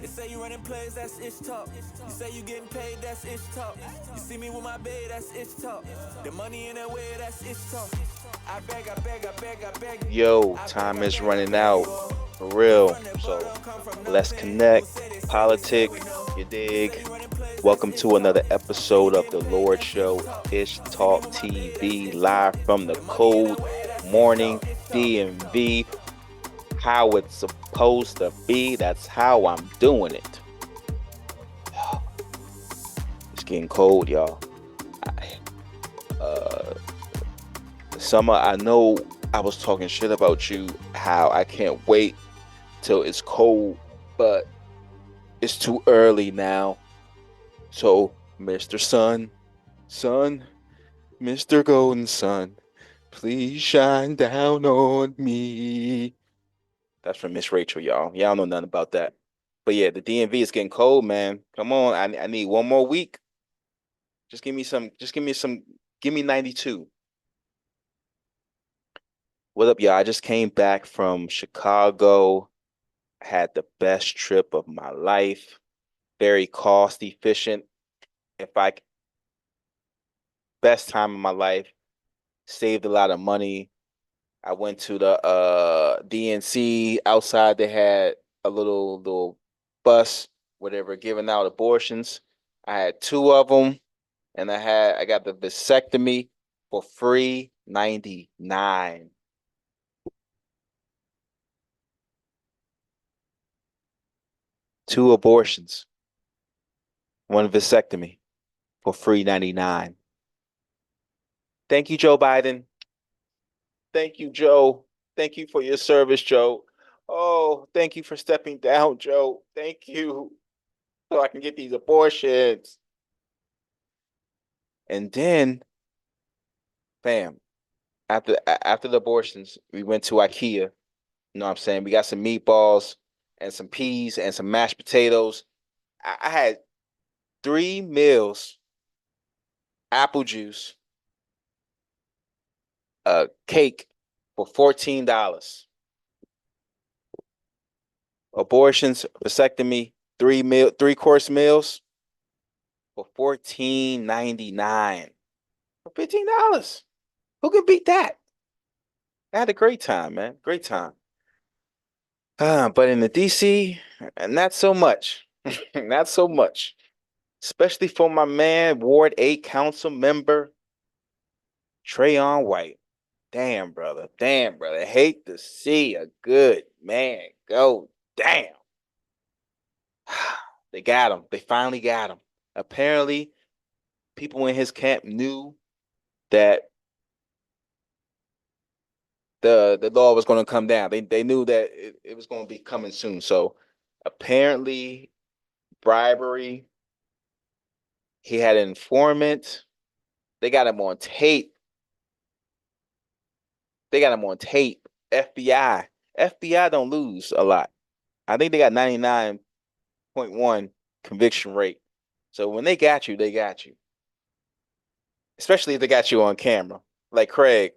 They say you running plays, that's ISHTALK. You say you getting paid, that's ISHTALK. You see me with my babe, that's ISHTALK. The money in that way, that's ISHTALK. I beg, I beg, I beg, I beg. Yo, time is running out for real. So let's connect, politic, you dig? Welcome to another episode of the Lord Show, Ish Talk TV, live from the cold morning DMV. How it's supposed to be. That's how I'm doing it. It's getting cold, y'all. Uh, Summer, I know I was talking shit about you, how I can't wait till it's cold, but it's too early now. So, Mr. Sun, Mr. Golden Sun, please shine down on me. That's from Miss Rachel, y'all. Y'all know nothing about that. But yeah, the DMV is getting cold, man. Come on, I need one more week. Give me 92. What up, y'all? I just came back from Chicago. Had the best trip of my life. Very cost efficient. If I Best time of my life. Saved a lot of money. I went to the DNC. Outside they had a little bus, whatever, giving out abortions. I had two of them, and I got the vasectomy for free 99. Two abortions, one vasectomy for free 99. Thank you, Joe Biden. Thank you, Joe. Thank you for your service, Joe. Oh, thank you for stepping down, Joe. Thank you. So I can get these abortions. And then, bam, after the abortions, we went to IKEA. You know what I'm saying? We got some meatballs and some peas and some mashed potatoes. I had three meals, apple juice, a cake for $14. Abortions, vasectomy, three course meals for $14.99. For $15. Who can beat that? I had a great time, man. Great time. But in the DC, not so much. Not so much. Especially for my man, Ward 8 council member, Trayon White. Damn, brother. Damn, brother. Hate to see a good man go down. They got him. They finally got him. Apparently, people in his camp knew that the law was going to come down. They knew that it was going to be coming soon. So apparently, bribery. He had an informant. They got him on tape. They got him on tape. FBI. FBI don't lose a lot. I think they got 99.1 conviction rate. So when they got you, they got you. Especially if they got you on camera. Like Craig.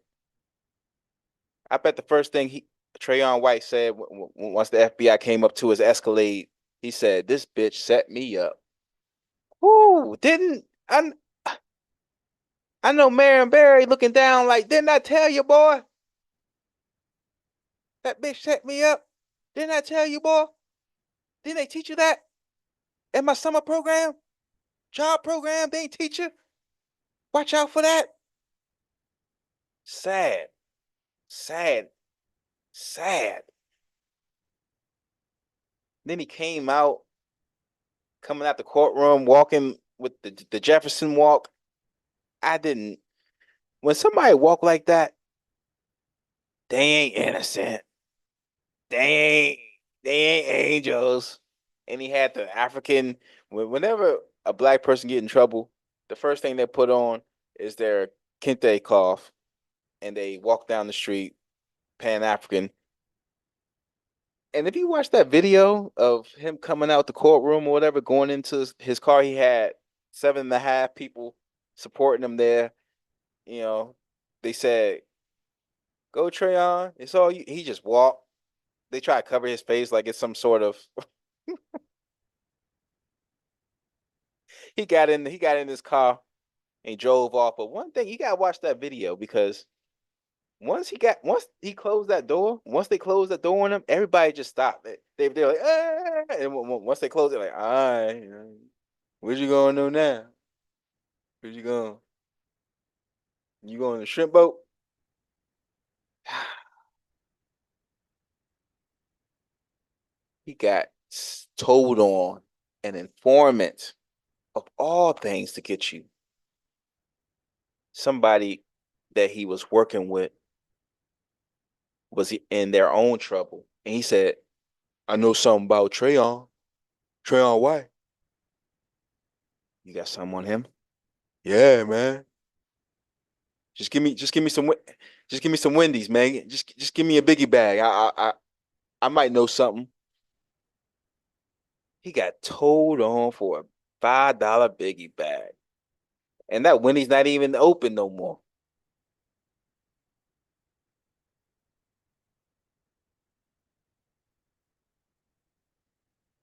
I bet the first thing Trayon White said once the FBI came up to his Escalade, he said, "This bitch set me up." Ooh, didn't I know Marion Barry looking down like, didn't I tell you, boy? That bitch set me up. Didn't I tell you, boy? Didn't they teach you that in my summer program? Job program, they ain't teach you? Watch out for that. Sad. Sad. Sad. Then he came out, coming out the courtroom, walking with the Jefferson walk. I didn't. When somebody walk like that, they ain't innocent. They ain't. They ain't angels. And he had the African. Whenever a black person get in trouble, the first thing they put on is their kente cloth, and they walk down the street, Pan African. And if you watch that video of him coming out the courtroom or whatever, going into his car, he had 7.5 people supporting him there. You know, they said, "Go Trayon, it's all you." He just walked. They try to cover his face like it's some sort of he got in his car and drove off. But one thing, you gotta watch that video because once he closed that door, once they closed that door on him, everybody just stopped. They're like, ah! And once they closed it, like, all right, where you going to now? Where you going? You going to the shrimp boat? He got told on an informant of all things to get you. Somebody that he was working with was in their own trouble. And he said, I know something about Trayon. Trayon White. You got something on him? Yeah, man. Just give me just give me some Wendy's, man. Just give me a biggie bag. I might know something. He got told on for a $5 biggie bag. And that Wendy's not even open no more.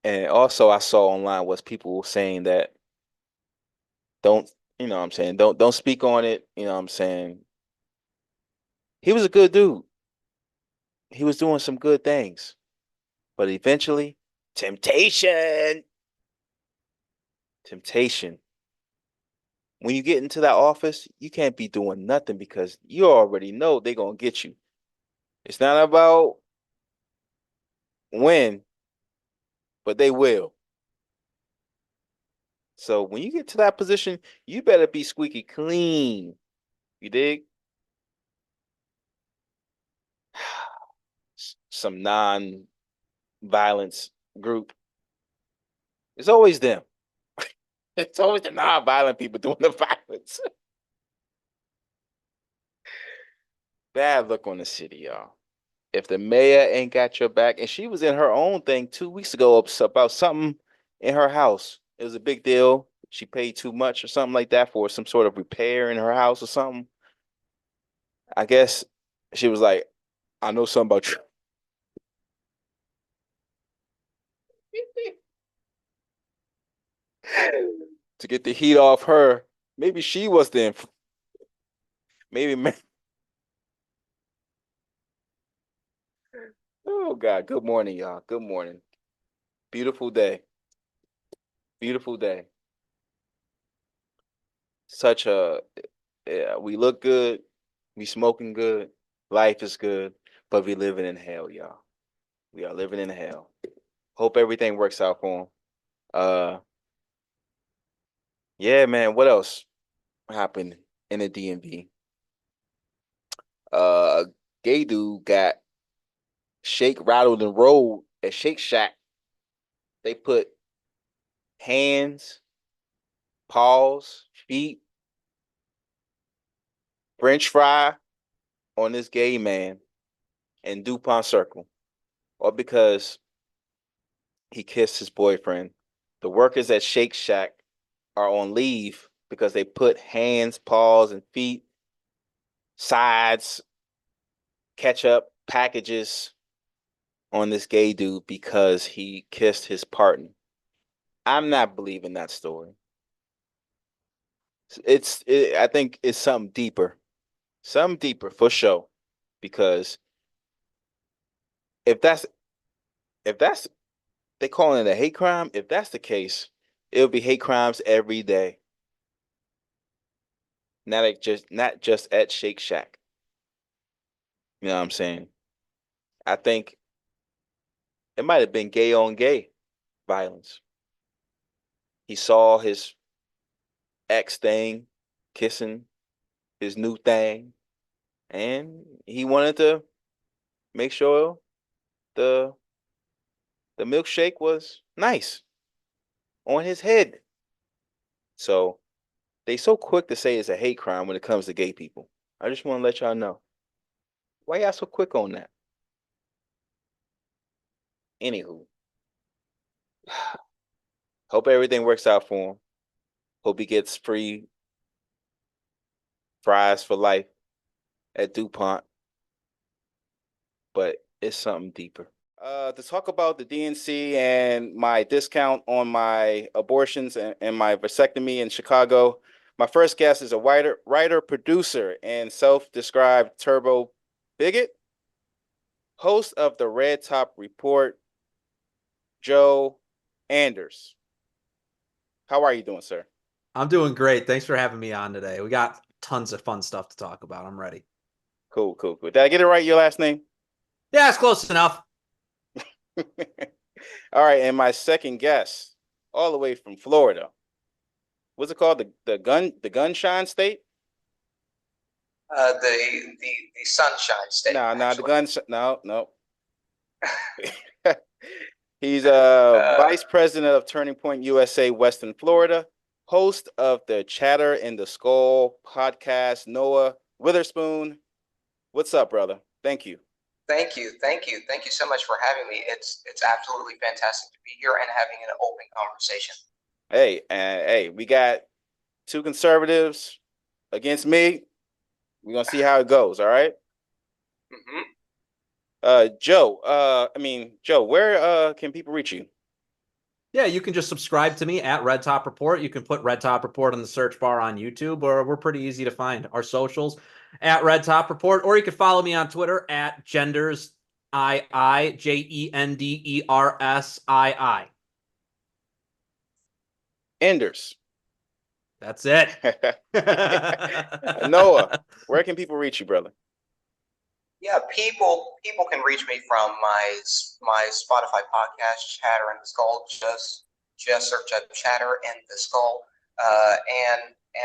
And also I saw online was people saying that don't, you know what I'm saying, don't speak on it, you know what I'm saying. He was a good dude. He was doing some good things. But eventually, temptation, temptation. When you get into that office, you can't be doing nothing because you already know they're gonna get you. It's not about when, but they will. So when you get to that position, you better be squeaky clean. You dig? Some non-violence group. It's always them. It's always the non-violent people doing the violence. Bad look on the city, y'all. If the mayor ain't got your back, and she was in her own thing 2 weeks ago about something in her house. It was a big deal. She paid too much or something like that for some sort of repair in her house or something. I guess she was like, I know something about you. To get the heat off her. Maybe she was the maybe. Oh God. Good morning, y'all. Good morning. Beautiful day. Beautiful day. Such a Yeah, we look good, we smoking good, life is good, but we living in hell, y'all. We are living in hell. Hope everything works out for him. Uh, yeah, man. What else happened in the DMV? A gay dude got shake, rattled, and rolled at Shake Shack. They put hands, paws, feet, French fry on this gay man in DuPont Circle, all because he kissed his boyfriend. The workers at Shake Shack are on leave because they put hands, paws, and feet, sides, ketchup packages on this gay dude because he kissed his partner. I'm not believing that story. I think it's something deeper for sure. Because if that's if that's they calling it a hate crime, if that's the case, it'll be hate crimes every day. Not just at Shake Shack. You know what I'm saying? I think it might have been gay on gay violence. He saw his ex thing kissing his new thing, and he wanted to make sure the the milkshake was nice on his head. So they so quick to say it's a hate crime when it comes to gay people. I just want to let y'all know. Why y'all so quick on that? Anywho, hope everything works out for him. Hope he gets free fries for life at DuPont. But it's something deeper. To talk about the DNC and my discount on my abortions and my vasectomy in Chicago. My first guest is a writer, producer, and self-described turbo bigot, host of the Red Top Report, Joe Anders. How are you doing, sir? I'm doing great. Thanks for having me on today. We got tons of fun stuff to talk about. I'm ready. Cool. Did I get it right, your last name? Yeah, it's close enough. All right, and my second guest, all the way from Florida. What's it called? The Gunshine State? The Sunshine State. No. He's vice president of Turning Point USA Western Florida, host of the Chatter in the Skull podcast, Noah Witherspoon. What's up, brother? Thank you. Thank you so much for having me. It's absolutely fantastic to be here and having an open conversation. Hey, we got two conservatives against me. We're gonna see how it goes. All right. Joe, where can people reach you? Yeah, you can just subscribe to me at Red Top Report. You can put Red Top Report in the search bar on YouTube, or we're pretty easy to find. Our socials at Red Top Report, or you can follow me on Twitter at Genders Jendersi. Enders. That's it. Noah, where can people reach you, brother? Yeah, people can reach me from my Spotify podcast, Chatter in the Skull. Just search up Chatter in the Skull, and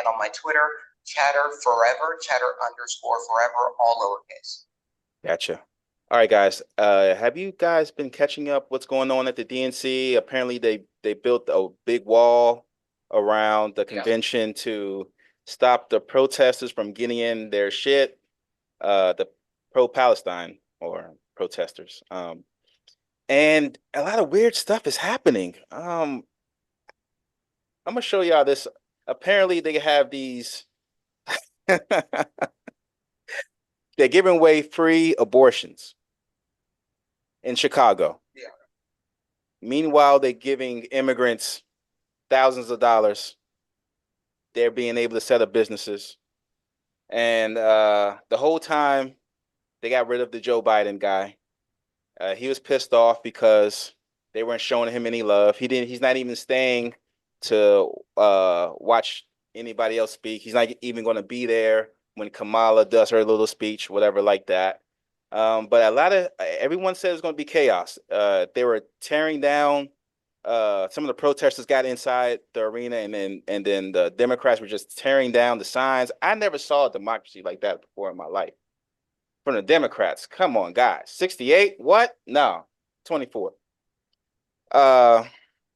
on my Twitter, Chatter Forever, Chatter_forever, all lowercase. Gotcha. All right, guys. Have you guys been catching up? What's going on at the DNC? Apparently, they built a big wall around the convention to stop the protesters from getting in their shit. The pro-Palestine or protesters. And a lot of weird stuff is happening. I'm gonna show y'all this. Apparently, they have these. They're giving away free abortions in Chicago. Yeah. Meanwhile, they're giving immigrants thousands of dollars. They're being able to set up businesses. And the whole time, they got rid of the Joe Biden guy. He was pissed off because they weren't showing him any love. He's not even staying to watch anybody else speak. He's not even going to be there when Kamala does her little speech, whatever like that. But everyone said it's going to be chaos. They were tearing down. Some of the protesters got inside the arena, and then the Democrats were just tearing down the signs. I never saw a democracy like that before in my life. From the Democrats, come on, guys. 68? What? No, 24.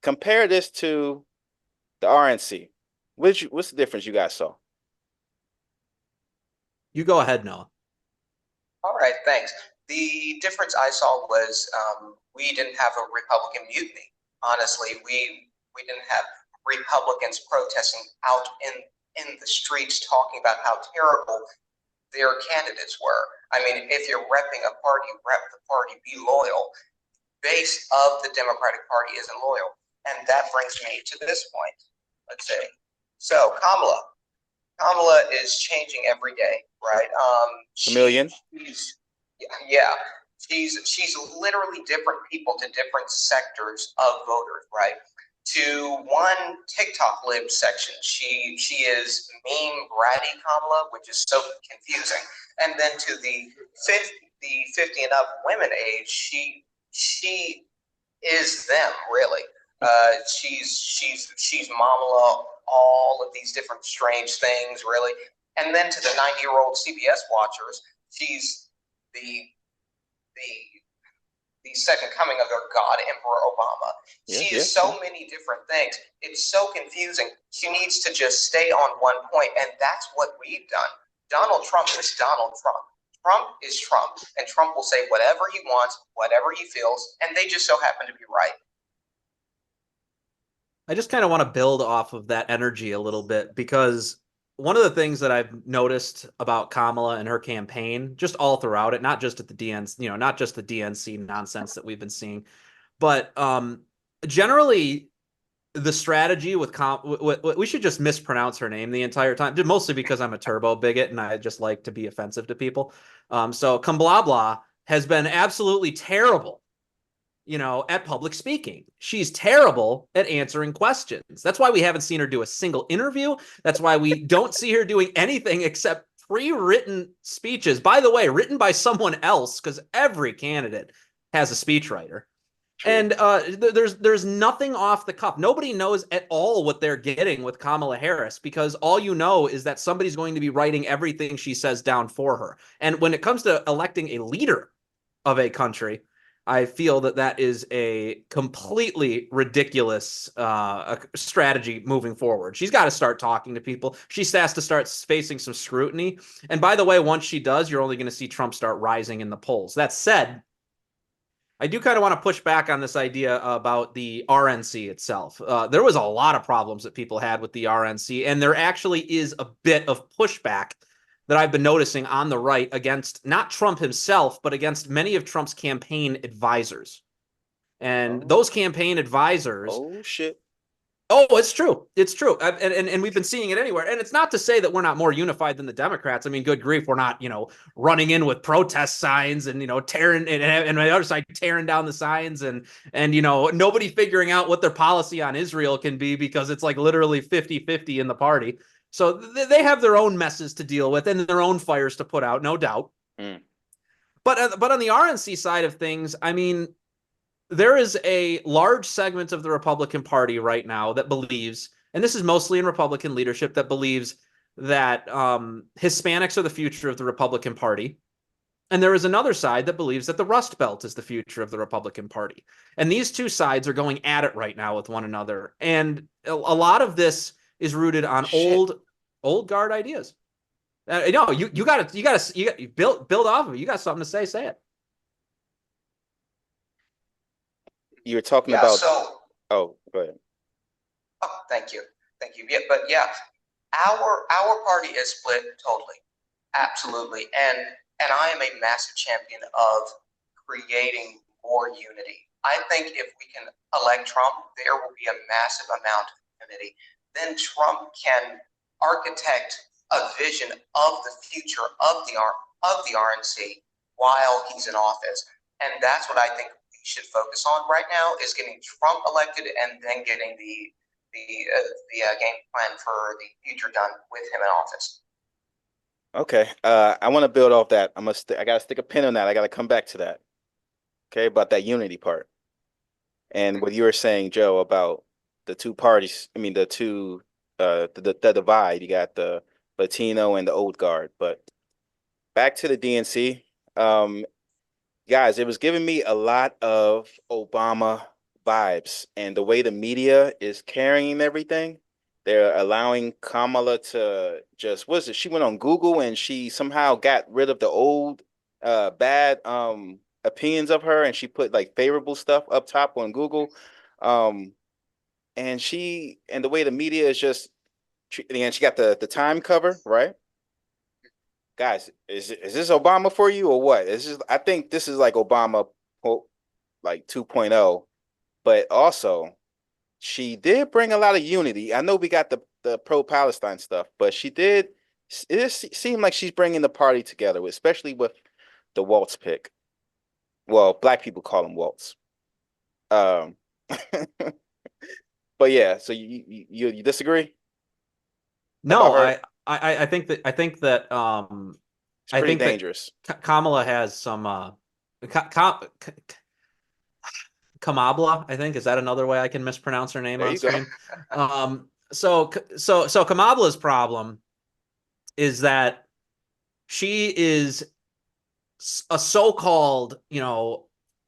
Compare this to the RNC. What's the difference you guys saw? You go ahead, Noah. All right, thanks. The difference I saw was we didn't have a Republican mutiny. Honestly, we didn't have Republicans protesting out in the streets talking about how terrible their candidates were. I mean, if you're repping a party, rep the party, be loyal. Base of the Democratic Party isn't loyal. And that brings me to this point. Let's see. So Kamala is changing every day, right? Chameleon. She's literally different people to different sectors of voters, right? To one TikTok lib section, she is meme bratty Kamala, which is so confusing. And then to the 50 and up women age, she is them really. She's Kamala, all of these different strange things, really. And then to the 90-year-old CBS watchers, she's the second coming of their God, Emperor Obama. She is so many different things. It's so confusing. She needs to just stay on one point, and that's what we've done. Donald Trump is Donald Trump. Trump is Trump, and Trump will say whatever he wants, whatever he feels, and they just so happen to be right. I just kind of want to build off of that energy a little bit, because one of the things that I've noticed about Kamala and her campaign, just all throughout it, not just at the DNC, not just the DNC nonsense that we've been seeing, but generally the strategy with we should just mispronounce her name the entire time, mostly because I'm a turbo bigot and I just like to be offensive to people. So Kamblabla has been absolutely terrible, at public speaking. She's terrible at answering questions. That's why we haven't seen her do a single interview. That's why we don't see her doing anything except pre-written speeches. By the way, written by someone else, because every candidate has a speechwriter. True. And there's nothing off the cuff. Nobody knows at all what they're getting with Kamala Harris, because all you know is that somebody's going to be writing everything she says down for her. And when it comes to electing a leader of a country, I feel that is a completely ridiculous strategy moving forward. She's got to start talking to people. She has to start facing some scrutiny. And by the way, once she does, you're only going to see Trump start rising in the polls. That said, I do kind of want to push back on this idea about the RNC itself. There was a lot of problems that people had with the RNC, and there actually is a bit of pushback that I've been noticing on the right against not Trump himself, but against many of Trump's campaign advisors. And those campaign advisors... Oh, shit. Oh, it's true. It's true. And we've been seeing it anywhere. And it's not to say that we're not more unified than the Democrats. I mean, good grief, we're not, running in with protest signs and, tearing and on the other side, tearing down the signs and nobody figuring out what their policy on Israel can be, because it's like literally 50-50 in the party. So they have their own messes to deal with and their own fires to put out, no doubt. Mm. But on the RNC side of things, I mean, there is a large segment of the Republican Party right now that believes, and this is mostly in Republican leadership, that believes that Hispanics are the future of the Republican Party. And there is another side that believes that the Rust Belt is the future of the Republican Party. And these two sides are going at it right now with one another. And a lot of this is rooted on old guard ideas. You got to build off of it. You got something to say it. You were talking about. Oh, go ahead. Oh, thank you. Yeah, but yeah, our party is split totally, absolutely, and I am a massive champion of creating more unity. I think if we can elect Trump, there will be a massive amount of unity. Then Trump can architect a vision of the future of the RNC while he's in office, and that's what I think should focus on right now, is getting Trump elected and then getting the game plan for the future done with him in office. Okay, I want to build off that. I gotta stick a pin on that. I gotta come back to that. Okay, about that unity part, and what you were saying, Joe, about the two parties. I mean, the divide. You got the Latino and the old guard. But back to the DNC. Guys, it was giving me a lot of Obama vibes, and the way the media is carrying everything, they're allowing Kamala to just, she went on Google and she somehow got rid of the old bad opinions of her, and she put like favorable stuff up top on Google. And the way the media is just, and she got the time cover, right? Guys, is this Obama for you or what? I think this is like Obama, like 2.0, but also she did bring a lot of unity. I know we got the pro-Palestine stuff, but it seemed like she's bringing the party together, especially with the Waltz pick. Well, black people call him Waltz. But yeah, so you disagree? No, I think that it's pretty dangerous. Kamala has some Kamabla, I think. Is that another way I can mispronounce her name on screen? So Kamabla's problem is that she is a so-called,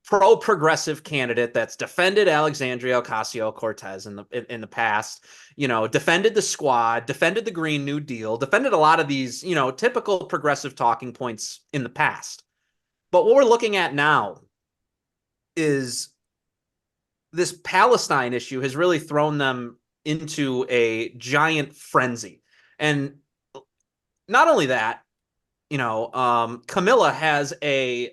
pro-progressive candidate that's defended Alexandria Ocasio-Cortez in the past, defended the Squad, defended the Green New Deal, defended a lot of these, typical progressive talking points in the past. But what we're looking at now is this Palestine issue has really thrown them into a giant frenzy. And not only that, Camilla has a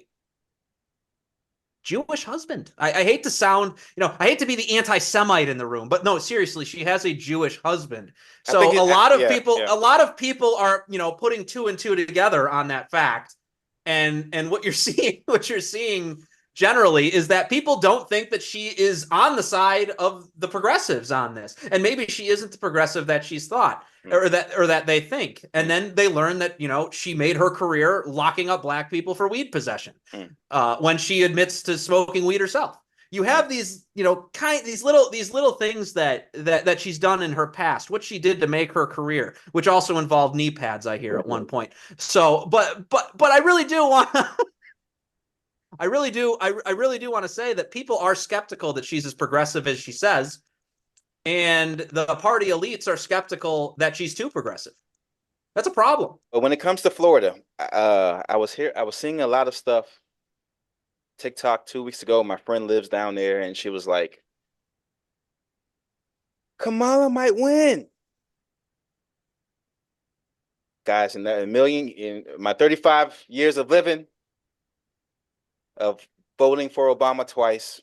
Jewish husband. I hate to sound, I hate to be the anti-Semite in the room, but no, seriously, she has a Jewish husband. So a lot of people are, putting two and two together on that fact. And what you're seeing generally is that people don't think that she is on the side of the progressives on this. And maybe she isn't the progressive that she's thought or that they think. And then they learn that, she made her career locking up black people for weed possession when she admits to smoking weed herself. You have these, these little things that she's done in her past, what she did to make her career, which also involved knee pads, I hear, at one point. So, but I really do want I really do want to say that people are skeptical that she's as progressive as she says, and the party elites are skeptical that she's too progressive. That's a problem. But when it comes to Florida, I was seeing a lot of stuff. TikTok 2 weeks ago, my friend lives down there, and she was like, Kamala might win. Guys, in my 35 years of living, of voting for Obama twice,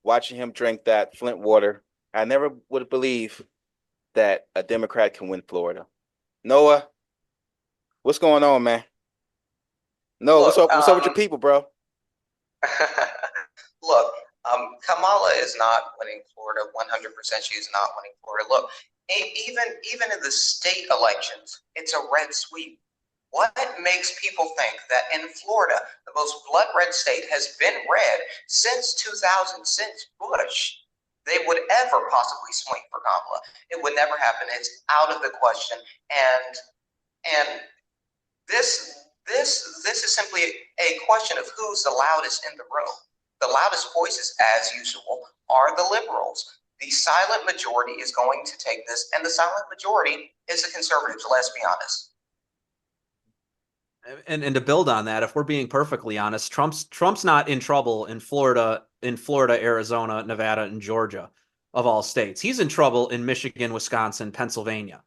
watching him drink that Flint water, I never would believe that a Democrat can win Florida. Noah, what's going on, man? No, what's up with your people, bro? Look, Kamala is not winning Florida. 100% she is not winning Florida. Look, even in the state elections, it's a red sweep. What makes people think that in Florida, the most blood red state, has been red since 2000, since Bush, they would ever possibly swing for Kamala? It would never happen. It's out of the question. And this is simply a question of who's the loudest in the room. The loudest voices, as usual, are the liberals. The silent majority is going to take this, and the silent majority is the conservatives, let's be honest. And to build on that, if we're being perfectly honest, Trump's not in trouble in Florida, Arizona, Nevada, and Georgia, of all states. He's in trouble in Michigan, Wisconsin, Pennsylvania,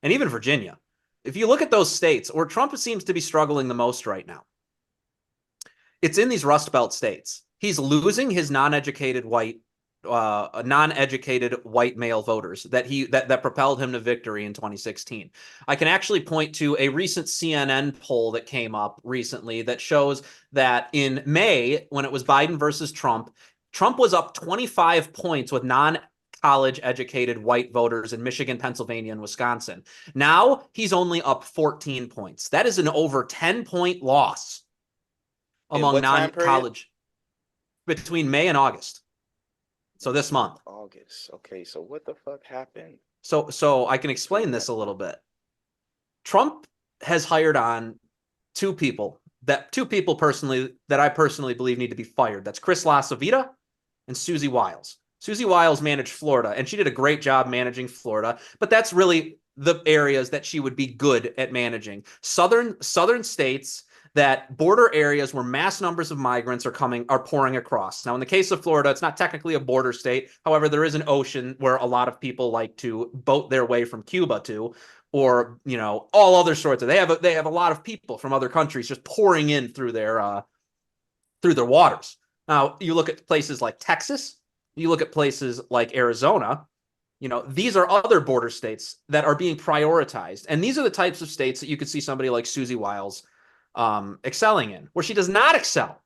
and even Virginia. If you look at those states where Trump seems to be struggling the most right now, it's in these Rust Belt states. He's losing his non-educated white male voters that propelled him to victory in 2016. I can actually point to a recent CNN poll that came up recently that shows that in May, when it was Biden versus Trump was up 25 points with non-college educated white voters in Michigan, Pennsylvania, and Wisconsin. Now he's only up 14 points. That is an over 10-point loss among non-college between May and August. So this month. August. Okay, so what the fuck happened? So I can explain this a little bit. Trump has hired on two people personally that I personally believe need to be fired. That's Chris LaCivita and Susie Wiles. Susie Wiles managed Florida, and she did a great job managing Florida, but that's really the areas that she would be good at managing. Southern states, that border areas where mass numbers of migrants are pouring across. Now, in the case of Florida, it's not technically a border state. However, there is an ocean where a lot of people like to boat their way from Cuba to, or, all other sorts of, they have a lot of people from other countries just pouring in through their waters. Now, you look at places like Texas, you look at places like Arizona, these are other border states that are being prioritized. And these are the types of states that you could see somebody like Susie Wiles excelling in. Where she does not excel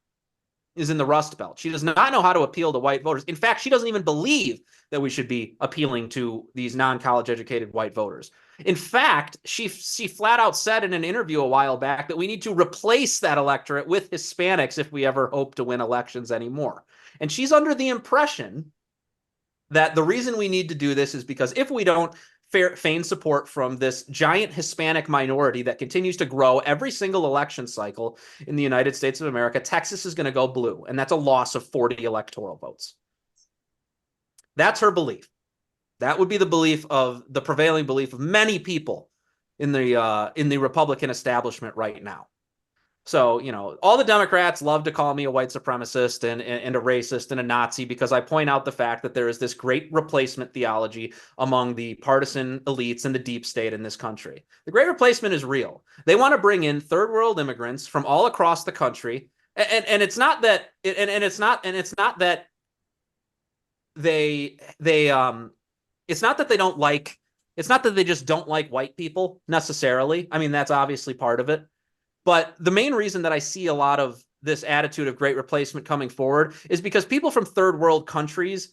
is in the Rust Belt. She does not know how to appeal to white voters. In fact, she doesn't even believe that we should be appealing to these non-college educated white voters. In fact, she flat out said in an interview a while back that we need to replace that electorate with Hispanics if we ever hope to win elections anymore. And she's under the impression that the reason we need to do this is because if we don't feign support from this giant Hispanic minority that continues to grow every single election cycle in the United States of America, Texas is going to go blue, and that's a loss of 40 electoral votes. That's her belief. That would be the prevailing belief of many people in the Republican establishment right now. So, you know, all the Democrats love to call me a white supremacist and a racist and a Nazi because I point out the fact that there is this great replacement theology among the partisan elites and the deep state in this country. The great replacement is real. They want to bring in third world immigrants from all across the country. And it's not that it's not that it's not that they don't like it's not that they just don't like white people necessarily. I mean, that's obviously part of it. But the main reason that I see a lot of this attitude of great replacement coming forward is because people from third world countries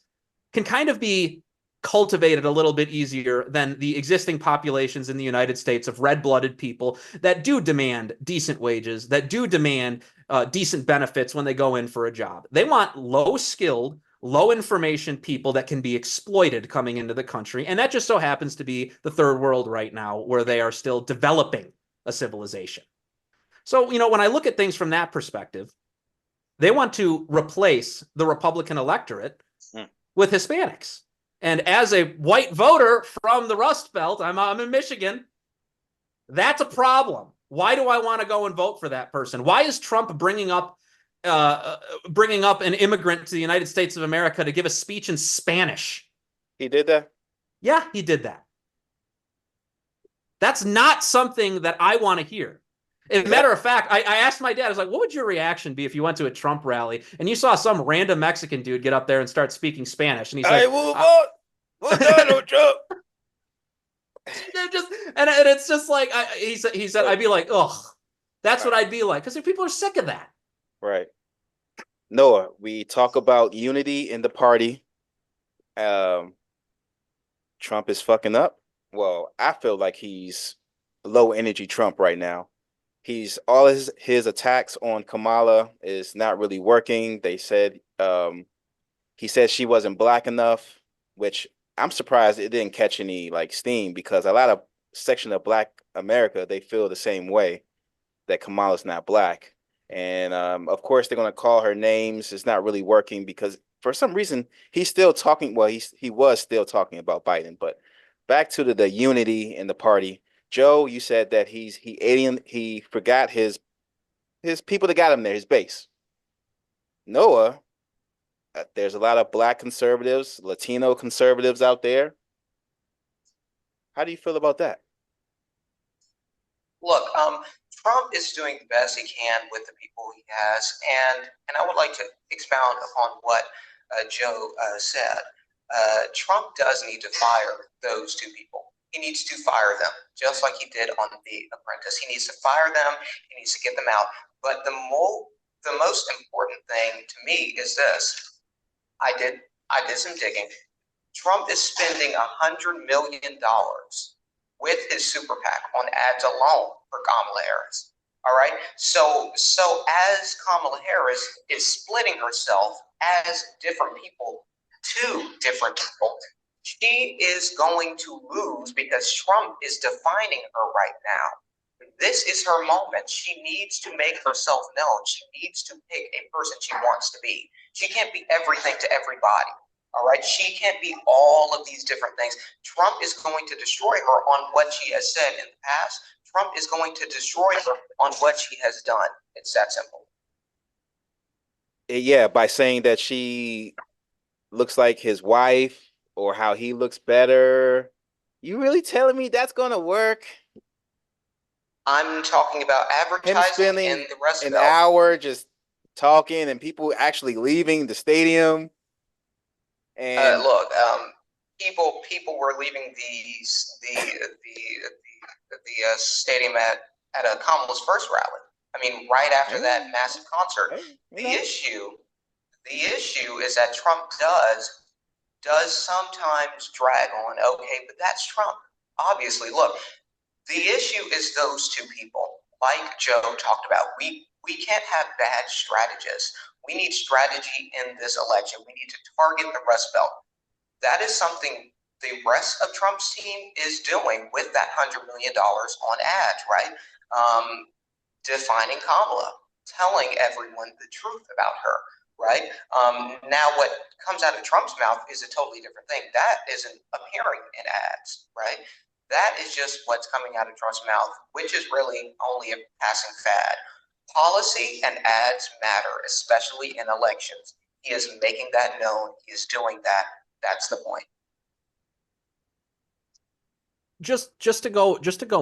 can kind of be cultivated a little bit easier than the existing populations in the United States of red-blooded people that do demand decent wages, that do demand decent benefits when they go in for a job. They want low-skilled, low information people that can be exploited coming into the country. And that just so happens to be the third world right now, where they are still developing a civilization. So, you know, when I look at things from that perspective, they want to replace the Republican electorate with Hispanics. And as a white voter from the Rust Belt, I'm in Michigan, that's a problem. Why do I want to go and vote for that person? Why is Trump bringing up an immigrant to the United States of America to give a speech in Spanish? He did that? Yeah, he did that. That's not something that I want to hear. As a matter of fact, I asked my dad, I was like, what would your reaction be if you went to a Trump rally and you saw some random Mexican dude get up there and start speaking Spanish? And he's like, I will vote Donald Trump. And it's just like, he said, I'd be like, ugh, that's what I'd be like. Because people are sick of that. Right. Noah, we talk about unity in the party. Trump is fucking up. Well, I feel like he's low energy Trump right now. He's all his attacks on Kamala is not really working. They said he said she wasn't black enough, which I'm surprised it didn't catch any like steam, because a lot of section of Black America, they feel the same way, that Kamala's not black. And of course they're going to call her names. It's not really working because for some reason he's still talking. Well, he was still talking about Biden. But back to the unity in the party. Joe, you said that he forgot his people that got him there, his base. Noah, there's a lot of Black conservatives, Latino conservatives out there. How do you feel about that? Look, Trump is doing the best he can with the people he has, and I would like to expound upon what Joe said. Trump does need to fire those two people. He needs to fire them, just like he did on The Apprentice. He needs to fire them. He needs to get them out. But the most important thing to me is this. I did some digging. Trump is spending $100 million with his super PAC on ads alone for Kamala Harris. All right. So as Kamala Harris is splitting herself as different people to different people, she is going to lose because Trump is defining her right now. This is her moment. She needs to make herself known. She needs to pick a person she wants to be. She can't be everything to everybody. All right. She can't be all of these different things. Trump is going to destroy her on what she has said in the past. Trump is going to destroy her on what she has done. It's that simple. Yeah, by saying that she looks like his wife or how he looks better. You really telling me that's going to work? I'm talking about advertising Him spending in the Rust an Belt. hour just talking and people actually leaving the stadium. And look, people were leaving the stadium at a Kamala's first rally. I mean, right after that massive concert. The issue is that Trump does sometimes drag on. Okay, but that's Trump. Obviously, look, the issue is those two people, like Joe talked about. We can't have bad strategists. We need strategy in this election. We need to target the Rust Belt. That is something the rest of Trump's team is doing with that $100 million on ads, right? Defining Kamala, telling everyone the truth about her, right? Now, what comes out of Trump's mouth is a totally different thing. That isn't appearing in ads, right? That is just what's coming out of Trump's mouth, which is really only a passing fad. Policy and ads matter, especially in elections. He is making that known. He is doing that. That's the point. Just to go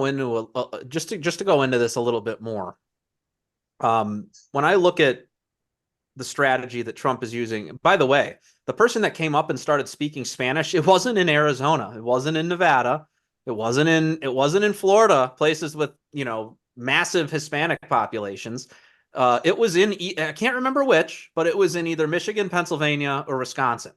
into this a little bit more. When I look at the strategy that Trump is using, by the way, the person that came up and started speaking Spanish, it wasn't in Arizona, it wasn't in Nevada, it wasn't in Florida, places with, you know, massive Hispanic populations. It was in, I can't remember which, but it was in either Michigan, Pennsylvania, or Wisconsin.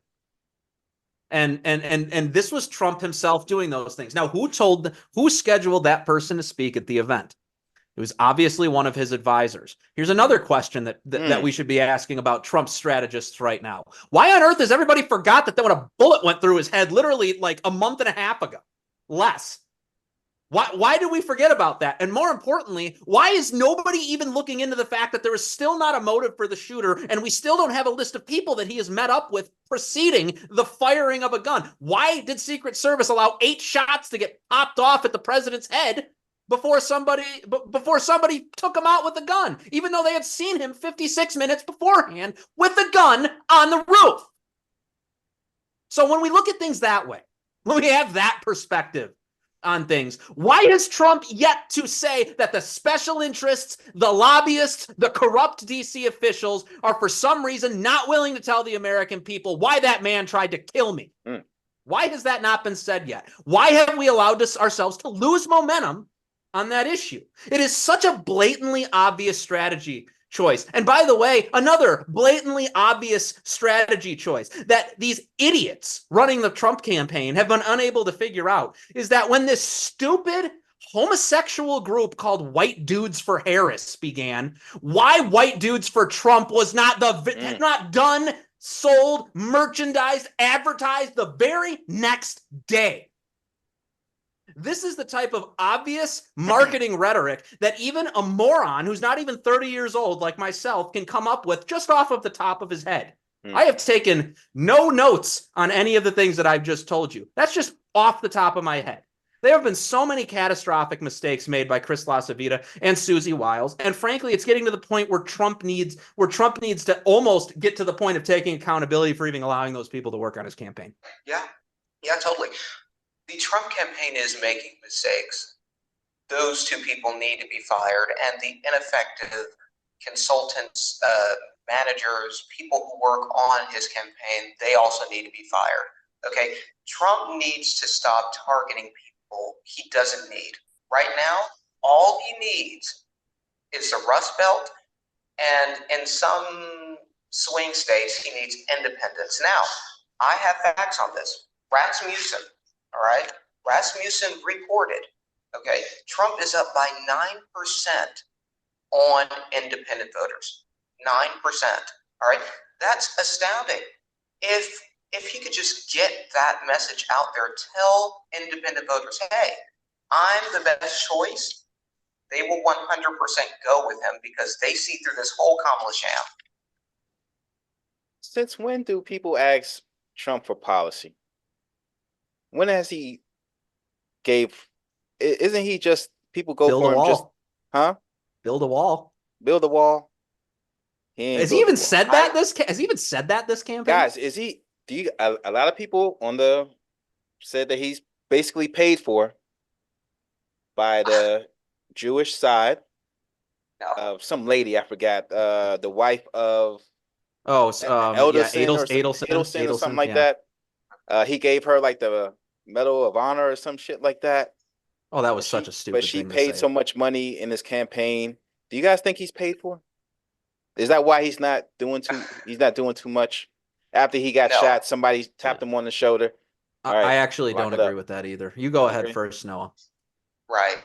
And this was Trump himself doing those things. Now, who scheduled that person to speak at the event? It was obviously one of his advisors. Here's another question that we should be asking about Trump's strategists right now. Why on earth has everybody forgot that when a bullet went through his head literally like a month and a half ago? Less. Why do we forget about that? And more importantly, why is nobody even looking into the fact that there is still not a motive for the shooter, and we still don't have a list of people that he has met up with preceding the firing of a gun? Why did Secret Service allow 8 shots to get popped off at the president's head before somebody took him out with a gun, even though they had seen him 56 minutes beforehand with a gun on the roof? So when we look at things that way, when we have that perspective on things, why has Trump yet to say that the special interests, the lobbyists, the corrupt DC officials are for some reason not willing to tell the American people why that man tried to kill me? Why has that not been said yet? Why have we allowed ourselves to lose momentum on that issue? It is such a blatantly obvious strategy choice. And by the way, another blatantly obvious strategy choice that these idiots running the Trump campaign have been unable to figure out is that when this stupid homosexual group called White Dudes for Harris began, why White Dudes for Trump was not done, sold, merchandised, advertised the very next day. This is the type of obvious marketing rhetoric that even a moron who's not even 30 years old like myself can come up with just off of the top of his head. I have taken no notes on any of the things that I've just told you. That's just off the top of my head. There have been so many catastrophic mistakes made by Chris LaCivita and Susie Wiles, and frankly, it's getting to the point where Trump needs to almost get to the point of taking accountability for even allowing those people to work on his campaign. Yeah, totally. The Trump campaign is making mistakes. Those 2 people need to be fired, and the ineffective consultants, managers, people who work on his campaign, they also need to be fired. Okay, Trump needs to stop targeting people he doesn't need. Right now, all he needs is the Rust Belt, and in some swing states, he needs independence. Now, I have facts on this. Rasmussen. All right. Rasmussen reported, okay, Trump is up by 9% on independent voters. 9%. All right. That's astounding. If he could just get that message out there, tell independent voters, hey, I'm the best choice, they will 100% go with him because they see through this whole Kamala sham. Since when do people ask Trump for policy? When has he isn't he just, people go Build for a him wall. just, huh? Build a wall. Build a wall. Has he even said that this campaign? Guys, a lot of people said that he's basically paid for by the Jewish side of some lady, I forgot, the wife of Adelson or something like that. He gave her like the Medal of Honor or some shit like that. Oh, that was such a stupid thing. But she paid so much money in his campaign. Do you guys think he's paid for? Is that why he's not doing too much? After he got shot, somebody tapped him on the shoulder. I actually don't agree with that either. You go ahead first, Noah. Right.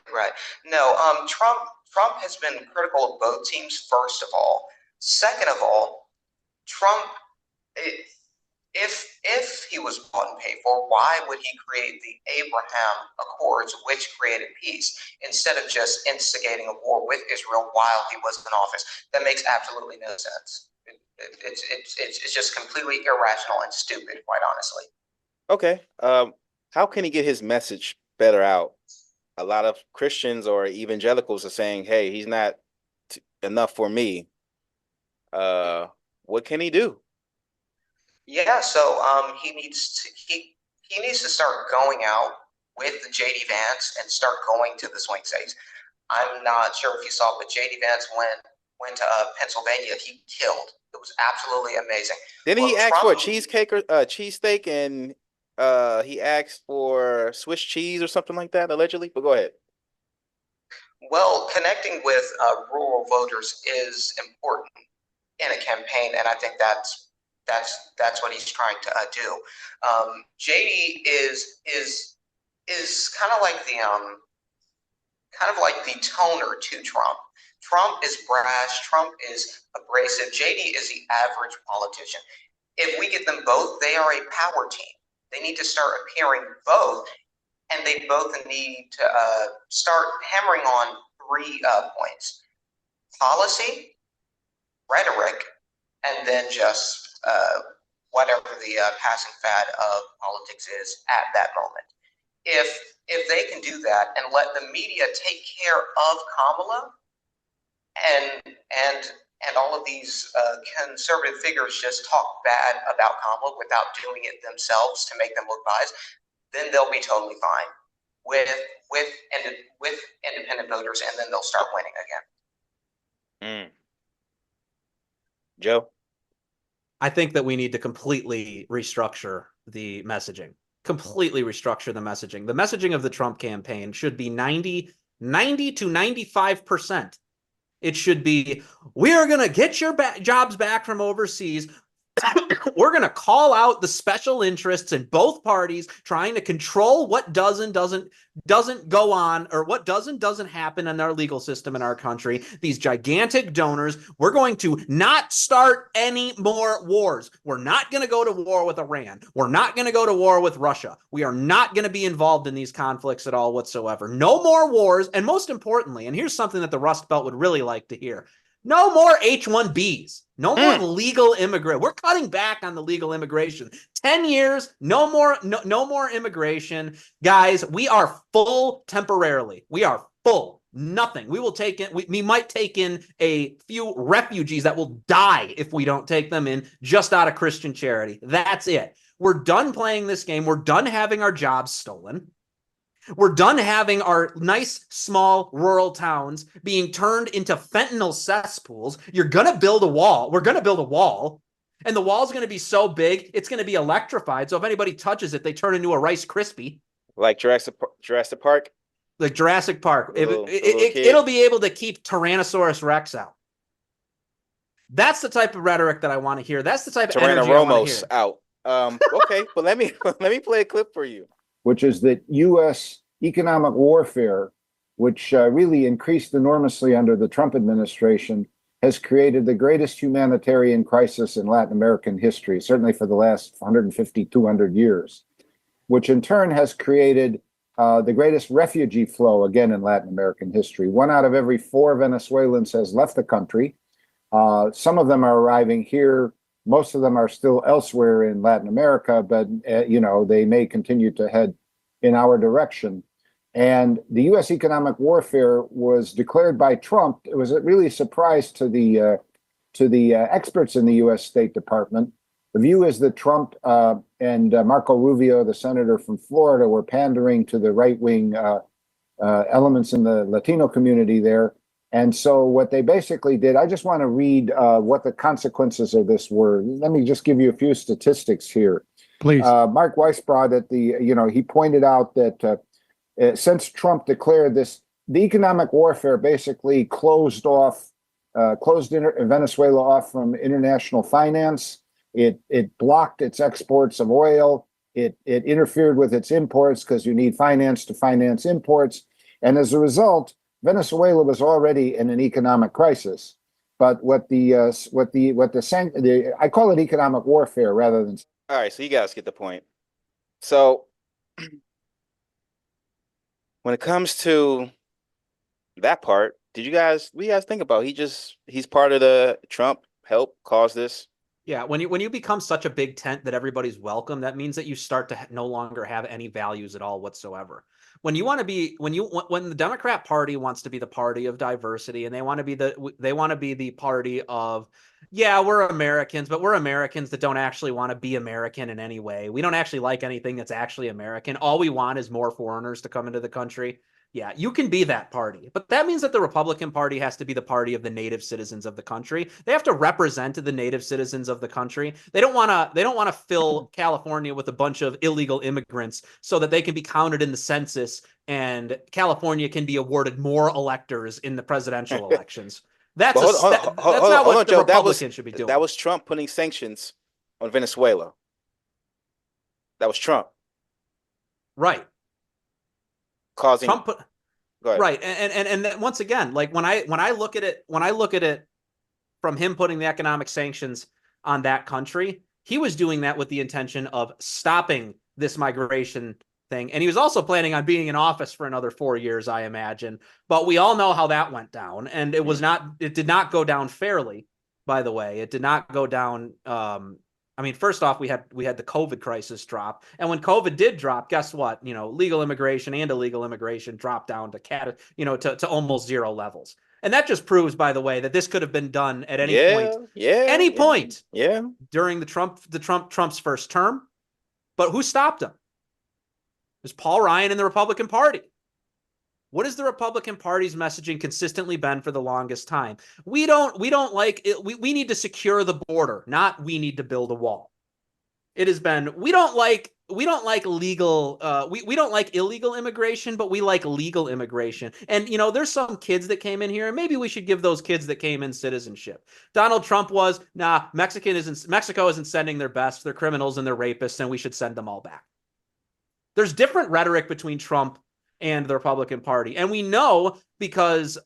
No, Trump has been critical of both teams, first of all. Second of all, Trump, if he was bought and paid for, why would he create the Abraham Accords, which created peace, instead of just instigating a war with Israel while he was in office? That makes absolutely no sense. It's just completely irrational and stupid, quite honestly. Okay. How can he get his message better out? A lot of Christians or evangelicals are saying, hey, he's not enough for me. What can he do? Yeah, so he needs to start going out with the JD Vance and start going to the swing states. I'm not sure if you saw, but JD Vance went to Pennsylvania. He killed. It was absolutely amazing. Didn't he ask Trump, for a cheesecake or cheesesteak, and he asked for Swiss cheese or something like that, allegedly? But go ahead. Well, connecting with rural voters is important in a campaign, and I think that's what he's trying to do. JD is kind of like the toner to Trump. Trump is brash. Trump is abrasive. JD is the average politician. If we get them both, they are a power team. They need to start appearing both, and they both need to start hammering on 3 points: policy, rhetoric, and then just whatever the passing fad of politics is at that moment. If they can do that and let the media take care of Kamala and all of these conservative figures just talk bad about Kamala without doing it themselves to make them look biased, then they'll be totally fine with independent voters, and then they'll start winning again. Joe? I think that we need to completely restructure the messaging. Completely restructure the messaging. The messaging of the Trump campaign should be 90 to 95%. It should be, we are going to get your jobs back from overseas. We're going to call out the special interests in both parties trying to control what does and doesn't go on, or what does and doesn't happen in our legal system in our country. These gigantic donors. We're going to not start any more wars. We're not going to go to war with Iran. We're not going to go to war with Russia. We are not going to be involved in these conflicts at all whatsoever. No more wars. And most importantly, and here's something that the Rust Belt would really like to hear: no more H-1Bs. No more legal immigrant. We're cutting back on the legal immigration. 10 years, no more immigration. Guys, we are full temporarily. We are full. Nothing. We will take in, we might take in a few refugees that will die if we don't take them in, just out of Christian charity. That's it. We're done playing this game. We're done having our jobs stolen. We're done having our nice, small, rural towns being turned into fentanyl cesspools. You're going to build a wall. We're going to build a wall. And the wall's going to be so big, it's going to be electrified. So if anybody touches it, they turn into a Rice Krispie. Like Jurassic Park? Like Jurassic Park. It'll be able to keep Tyrannosaurus Rex out. That's the type of rhetoric that I want to hear. That's the type of energy I want to hear. out. Okay, but let me play a clip for you. Which is that U.S. economic warfare, which really increased enormously under the Trump administration, has created the greatest humanitarian crisis in Latin American history, certainly for the last 150, 200 years, which in turn has created the greatest refugee flow, again, in Latin American history. 1 out of every 4 Venezuelans has left the country. Some of them are arriving here. Most of them are still elsewhere in Latin America, but they may continue to head in our direction. And the U.S. economic warfare was declared by Trump. It was really a surprise to the experts in the U.S. State Department. The view is that Trump and Marco Rubio, the senator from Florida, were pandering to the right-wing elements in the Latino community there. And so what they basically did, I just want to read what the consequences of this were. Let me just give you a few statistics here. Please. Mark Weisbrod, he pointed out that since Trump declared this, the economic warfare basically closed Venezuela off from international finance. It blocked its exports of oil. It interfered with its imports because you need finance to finance imports. And as a result, Venezuela was already in an economic crisis, but I call it economic warfare rather than. All right, so you guys get the point. So when it comes to that part, what do you guys think about? He's part of the Trump helped cause this Yeah, when you become such a big tent that everybody's welcome, that means that you start to no longer have any values at all whatsoever. When the Democrat Party wants to be the party of diversity, and they want to be the party of, yeah, we're Americans, but we're Americans that don't actually want to be American in any way. We don't actually like anything that's actually American. All we want is more foreigners to come into the country. Yeah, you can be that party, but that means that the Republican Party has to be the party of the native citizens of the country. They have to represent the native citizens of the country. They don't want to fill California with a bunch of illegal immigrants so that they can be counted in the census and California can be awarded more electors in the presidential elections. That's not what the Republicans should be doing. That was Trump putting sanctions on Venezuela. That was Trump. Right. Causing Trump put, right. And once again, like when I look at it from him putting the economic sanctions on that country, he was doing that with the intention of stopping this migration thing. And he was also planning on being in office for another 4 years, I imagine. But we all know how that went down. And it did not go down fairly, by the way. It did not go down. I mean, first off, we had the COVID crisis drop. And when COVID did drop, guess what? Legal immigration and illegal immigration dropped down to almost zero levels. And that just proves, by the way, that this could have been done at any point during Trump's first term. But who stopped him? It was Paul Ryan and the Republican Party. What has the Republican Party's messaging consistently been for the longest time? We don't like it. We need to secure the border, not we need to build a wall. It has been, we don't like illegal immigration, but we like legal immigration. And there's some kids that came in here, and maybe we should give those kids that came in citizenship. Donald Trump was, Mexico isn't sending their best, they're criminals and they're rapists, and we should send them all back. There's different rhetoric between Trump and the Republican Party. And we know because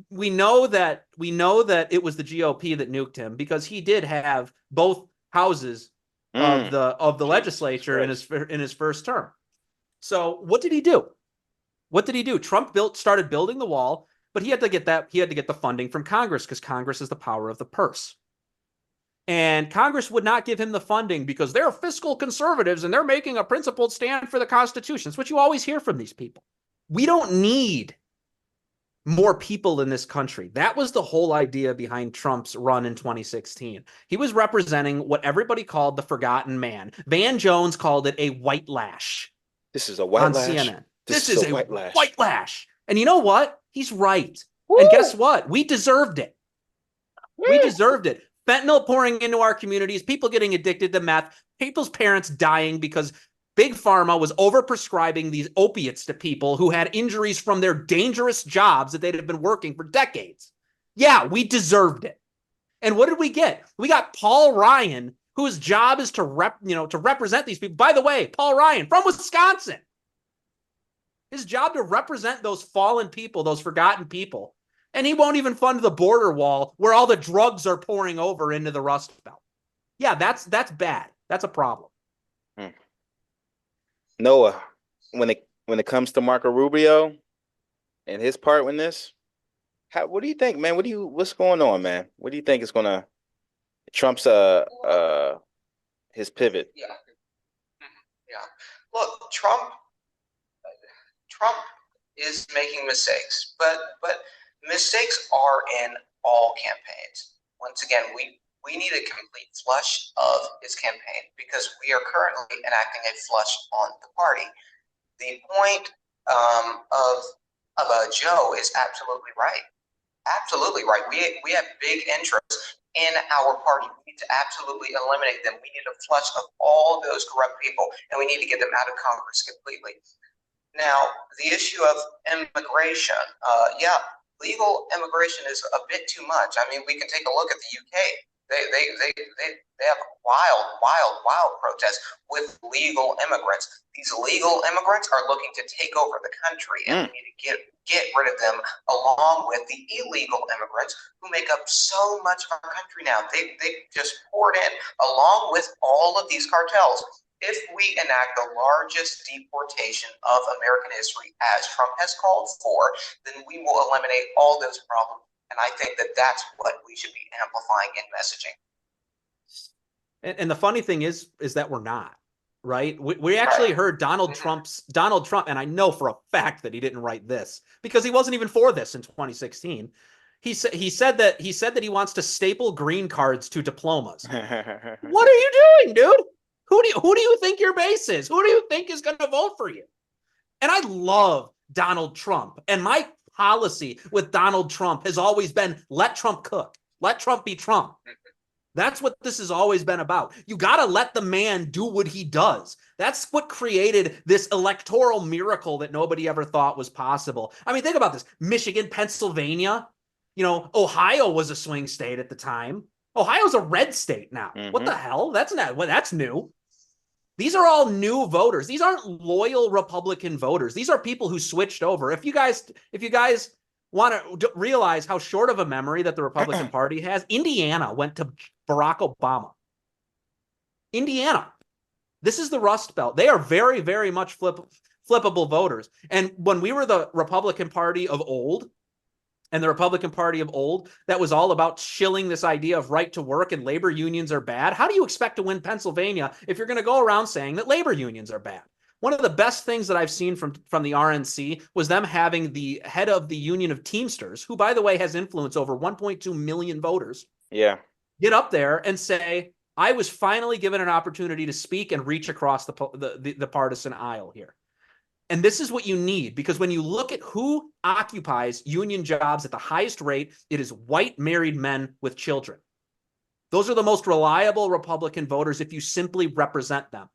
we know that it was the GOP that nuked him, because he did have both houses of the legislature in his first term. So what did he do? Trump started building the wall, but he had to get the funding from Congress, because Congress is the power of the purse. And Congress would not give him the funding because they're fiscal conservatives and they're making a principled stand for the Constitution. It's what you always hear from these people. We don't need more people in this country. That was the whole idea behind Trump's run in 2016. He was representing what everybody called the forgotten man. Van Jones called it a white lash. This is a white lash. CNN. This is a white lash. And you know what? He's right. Woo! And guess what? We deserved it. Woo! We deserved it. Fentanyl pouring into our communities, people getting addicted to meth, people's parents dying because Big Pharma was overprescribing these opiates to people who had injuries from their dangerous jobs that they'd have been working for decades. Yeah, we deserved it. And what did we get? We got Paul Ryan, whose job is to represent these people. By the way, Paul Ryan from Wisconsin. His job to represent those fallen people, those forgotten people. And he won't even fund the border wall where all the drugs are pouring over into the Rust Belt. Yeah, that's bad. That's a problem. Noah, when it comes to Marco Rubio and his part in this, what do you think, man? What's going on, man? What do you think is gonna Trump's his pivot? Yeah. Look, Trump is making mistakes, but mistakes are in all campaigns. Once again, we need a complete flush of his campaign, because we are currently enacting a flush on the party. The point of Joe is absolutely right. Absolutely right. We have big interests in our party. We need to absolutely eliminate them. We need a flush of all those corrupt people, and we need to get them out of Congress completely. Now, the issue of immigration, legal immigration is a bit too much. I mean, we can take a look at the UK. They have wild protests with legal immigrants. These legal immigrants are looking to take over the country, and we need to get rid of them, along with the illegal immigrants who make up so much of our country now. They just poured in, along with all of these cartels. If we enact the largest deportation of American history, as Trump has called for, then we will eliminate all those problems. And I think that that's what we should be amplifying in messaging. And the funny thing is that we're not, right? We actually heard Donald Trump, and I know for a fact that he didn't write this because he wasn't even for this in 2016. He said that he wants to staple green cards to diplomas. What are you doing, dude? Who do you think your base is? Who do you think is going to vote for you? And I love Donald Trump. And my policy with Donald Trump has always been let Trump cook. Let Trump be Trump. That's what this has always been about. You got to let the man do what he does. That's what created this electoral miracle that nobody ever thought was possible. I mean, think about this. Michigan, Pennsylvania, Ohio was a swing state at the time. Ohio's a red state now. Mm-hmm. What the hell? That's new. These are all new voters. These aren't loyal Republican voters. These are people who switched over. If you guys want to realize how short of a memory that the Republican Party has, Indiana went to Barack Obama. Indiana. This is the Rust Belt. They are very, very much flippable voters. And when we were the Republican Party of old, and the Republican Party of old, that was all about shilling this idea of right to work and labor unions are bad. How do you expect to win Pennsylvania if you're going to go around saying that labor unions are bad? One of the best things that I've seen from the RNC was them having the head of the Union of Teamsters, who, by the way, has influence over 1.2 million voters, get up there and say, I was finally given an opportunity to speak and reach across the partisan aisle here. And this is what you need, because when you look at who occupies union jobs at the highest rate, it is white married men with children. Those are the most reliable Republican voters if you simply represent them.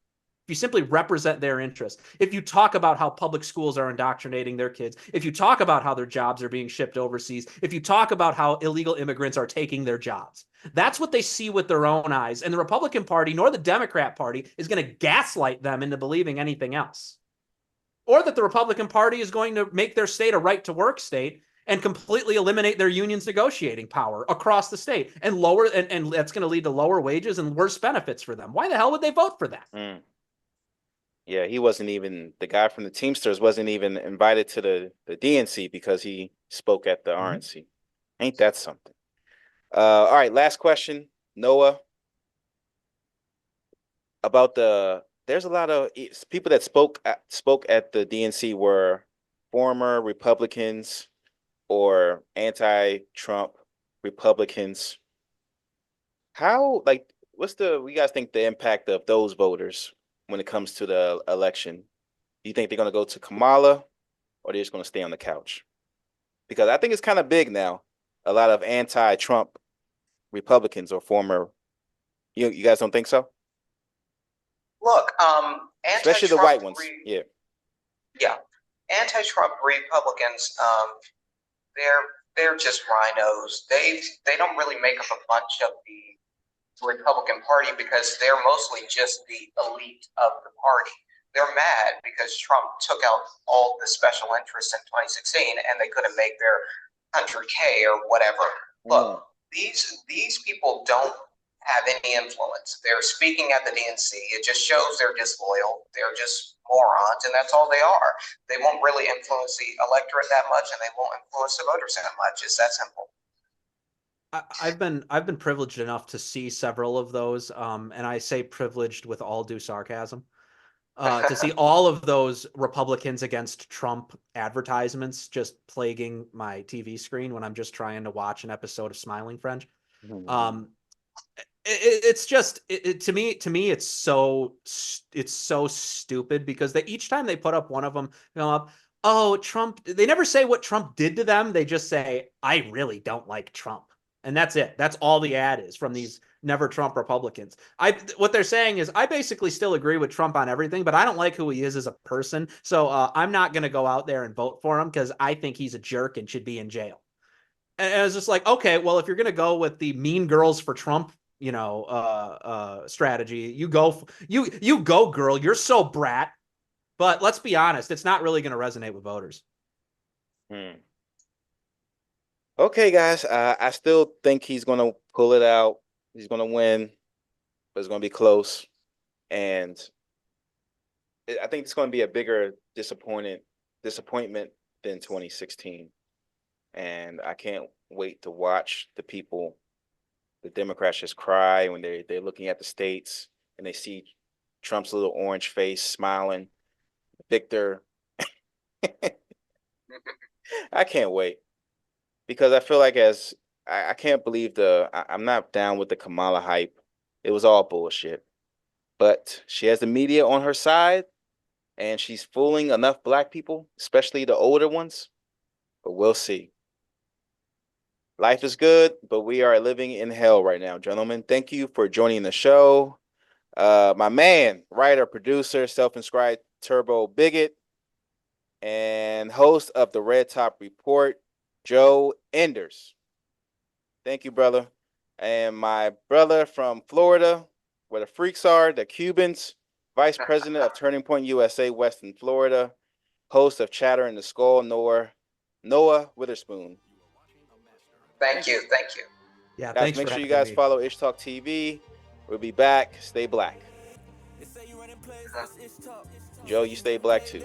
If you simply represent their interests, if you talk about how public schools are indoctrinating their kids, if you talk about how their jobs are being shipped overseas, if you talk about how illegal immigrants are taking their jobs, that's what they see with their own eyes. And the Republican Party nor the Democrat Party is going to gaslight them into believing anything else. Or that the Republican Party is going to make their state a right-to-work state and completely eliminate their union's negotiating power across the state and lower, and that's going to lead to lower wages and worse benefits for them. Why the hell would they vote for that? Yeah, he wasn't even, the guy from the Teamsters wasn't even invited to the DNC because he spoke at the RNC. Ain't that something? All right, last question, Noah. About there's a lot of people that spoke at the DNC were former Republicans or anti-Trump Republicans. How, what do you guys think the impact of those voters when it comes to the election? Do you think they're going to go to Kamala or they're just going to stay on the couch? Because I think it's kind of big now. A lot of anti-Trump Republicans or former, you guys don't think so? Look, especially the white ones. Yeah. Anti-Trump Republicans, they're just rhinos. They don't really make up a bunch of the Republican Party because they're mostly just the elite of the party. They're mad because Trump took out all the special interests in 2016 and they couldn't make their 100K or whatever. Look, these people don't have any influence. They're speaking at the DNC. It just shows they're disloyal. They're just morons, and that's all they are. They won't really influence the electorate that much, and they won't influence the voters that much. It's that simple. I've been privileged enough to see several of those, and I say privileged with all due sarcasm, to see all of those Republicans against Trump advertisements just plaguing my TV screen when I'm just trying to watch an episode of Smiling French. It's just to me it's so stupid because each time they put up one of them, oh, Trump, they never say what Trump did to them. They just say, I really don't like Trump. And that's it. That's all the ad is from these never Trump Republicans. What they're saying is I basically still agree with Trump on everything, but I don't like who he is as a person. So I'm not going to go out there and vote for him because I think he's a jerk and should be in jail. And I was just like, okay, well, if you're going to go with the Mean Girls for Trump, strategy, you go, girl. You're so brat. But let's be honest, it's not really going to resonate with voters. Okay, guys, I still think he's going to pull it out. He's going to win, but it's going to be close. And I think it's going to be a bigger disappointment than 2016. And I can't wait to watch the people the Democrats just cry when they're looking at the states and they see Trump's little orange face smiling. Victor. I can't wait because I feel like I can't believe I'm not down with the Kamala hype. It was all bullshit. But she has the media on her side and she's fooling enough black people, especially the older ones. But we'll see. Life is good, but we are living in hell right now, gentlemen. Thank you for joining the show. My man, writer, producer, self-inscribed Turbo Bigot, and host of the Red Top Report, Joe Enders. Thank you, brother. And my brother from Florida, where the freaks are, the Cubans, vice president of Turning Point USA, Western Florida, host of Chatter in the Skull, Noah Witherspoon. Thank you. Yeah, Guys, thanks make for sure you having guys me. follow ISHTALK TV. We'll be back. Stay black. Joe, you stay black too.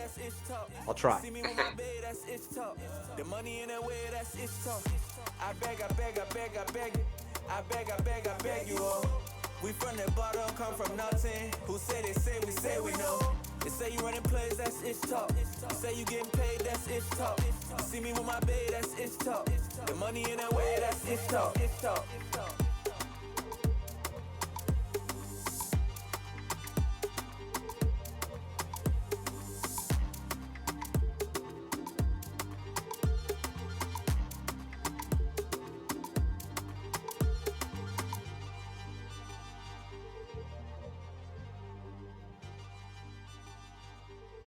I'll try. The money in the way, that's ISHTALK. I beg you all. We from the bottom, come from nothing. Who say they say we know. They say you running plays, that's ISHTALK. You say you getting paid, that's ISHTALK. You see me with my babe, that's ISHTALK. The money in the way, that's ISHTALK.